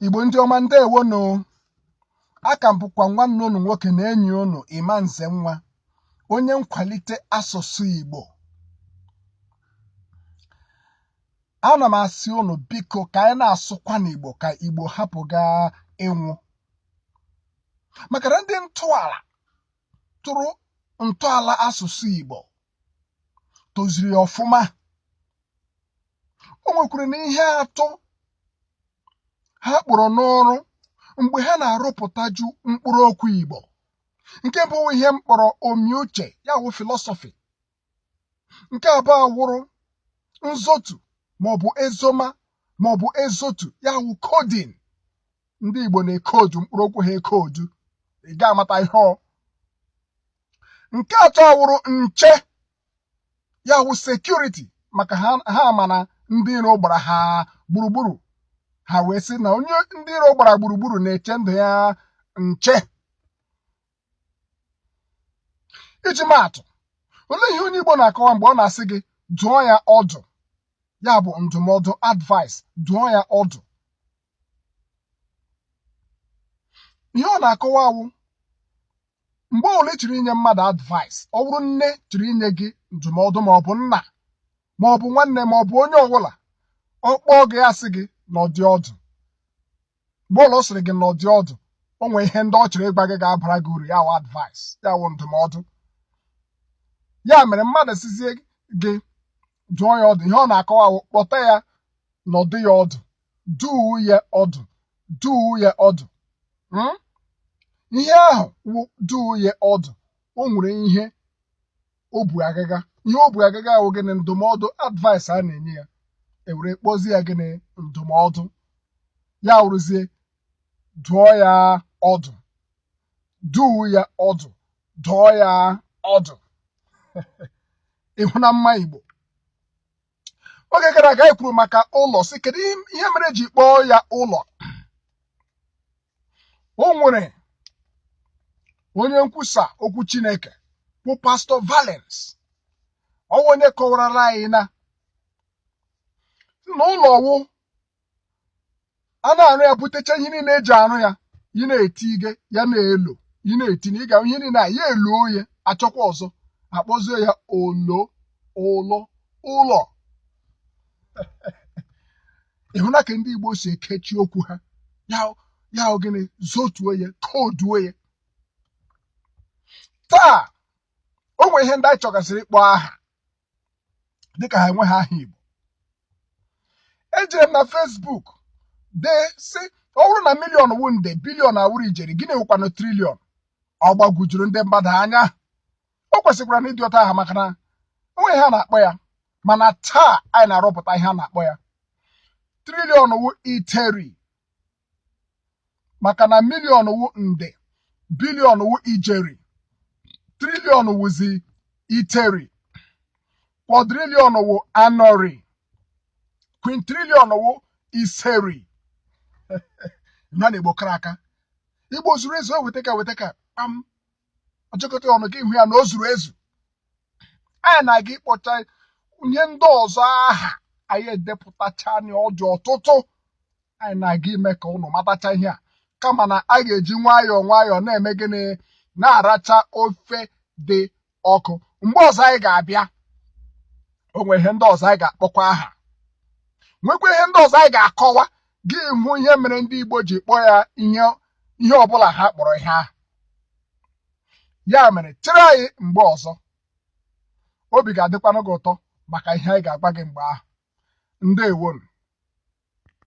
Igbo ndị ọma ndewonu. Aka m bụkwa nwanne unu nwoke na enyi unu Imanze Nwa, onye nkwalite asụsụ Igbo. Ana m asị unu biko ka anyị na-asụkwa n'Igbo ka Igbo hapụ gaa ịnwụ. Maka na ndị ntọala tụrụ ntọala asụsụ Igbo toziri ọfụma. O nwekwara na ihe atọ ha kpọrọ n'ọrụ mgbe ha na-arụpụtaju mkpụrụ okwu Igbo. Nke bụ ihe mkpọrọ omiuche, ya wụ filọsọfị. Nke abụọ wụrụ nzotu maọbụ ezoma maọbụ ezotu, ya wụ kodin. Ndị Igbo na-ekodu mkpụrụ okwu ha ekodu, ị ga-amata ihe ọ. Nke atọ wụrụ nche, ya wụ sekuriti, maka ha ma na ndị iro gbara ha gburugburu. Ha wee sị na onye ndị iro gbara gburugburu na-eche ndụ ya nche. Iji maatụ, olee ihe onye Igbo na-akọwa mgbe ọ na-asị gị dụọ ya ọdụ, ya bụ ndụmọdụ, advice, dụọ ya ọdụ. Ihe ọ na-akọwa awụ mgbe ole chiri inye mmadụ advice, ọ bụrụ nne chiri inye gị ndụmọdụ maọbụ nna maọbụ nwanne maọbụ onye ọbụla, ọ kpọọ gị asị gị n'ọdị ọdụ. Mgbe ụlọ sịrị gị n'ọdị ọdụ, o nwee ihe ndị ọ chọrọ ịgwa gị ga-abara gị uru, ya wụ advice, ya wụ ndụmọdụ. Ya mere mmadụ sizie gị dụọ ya ọdụ, ihe ọ na-akọwa wụ kpọta ya n'ọdụ ya ọdụ, duu ya ọdụ, duu ya ọdụ. Ihe ahụ wụ duu ya ọdụ, o nwere ihe o bu agaga. Ihe o bu agaga wụ gịnị? Ndụmọdụ, advice a na-enye ya, ewere kpọzie ya gịnị? Ndụmọdụ. Ya wụrụzie dụọ ya ọdụ, duu ya ọdụ, dụọ ya ọdụ. Ịhụ na mma Igbo. Oge gara aga anyị kwuru maka ụlọ, sị kedu ihe mere ji kpọọ ya ụlọ. O nwere onye nkwusa okwu Chineke bụ Pastọ Valens, ọ bụ onye kọwarala anyị na ụlọ wụ a na-arụ ya, butecha ihe niile eji arụ ya, ị na-eti ige ya na-elo, ị na-etinye ịga ihe niile a ya elo oye, achọkwa ọzọ akpọzie ya olo, ụlọ, ụlọ. Ịhụna ka ndị Igbo si ekechi okwu ha, ya gịnị? Zotuo ya, koduo ya. Taa o nwere ihe ndị anyị chọgasịrị ịkpọ aha dịka ha enwe ha aha Igbo. Ejere m na Facebook dee sị ọ bụrụ na miliọn wụ nde, biliọn awụrụ ijeri, gịnị wụkwanụ triliọn? Ọ gbagwujuru ndị mmadụ anya. O kwesịkwara na ịdị ụtọ aha, maka na onwe ihe a na-akpọ ya, mana taa anyị na-arụpụta ihe a na-akpọ ya. Triliọn wụ iteri, maka na miliọn wụ nde, biliọn wụ ijeri, triliọn wụzi iteri, kwọdriliọn wụ anọri, kwintriliọn wụ iseri. Na Igbo kara aka. Igbo zuru ezu, weta ka kpam, ọjọkọta ọnụ gị hụ ya na o zuru ezu. Anyị na-aga ịkpọcha ihe ndị ọzọ aha anyị edepụtacha anya, ọ dị ọtụtụ. Anyị na-aga ime ka ụnụ matacha ihe a, kama na a ga-eji nwayọọ nwayọọ na-eme gịnị? Na-aracha ofe dị ọkụ. Mgbe ọzọ anyị ga-abịa, o nwere ihe ndị ọzọ anyị ga-akpọkwa aha, nwekwa ihe ndị ọzọ anyị ga-akọwa gị hụ ihe mere ndị Igbo ji kpọọ ya ihe ọbụla ha kpọrọ ihe ahụ. Ya mere chere anyị mgbe ọzọ, obi ga-adịkwanụ gị ụtọ maka ihe anyị ga-agba gị mgbe ahụ. Ndewonu.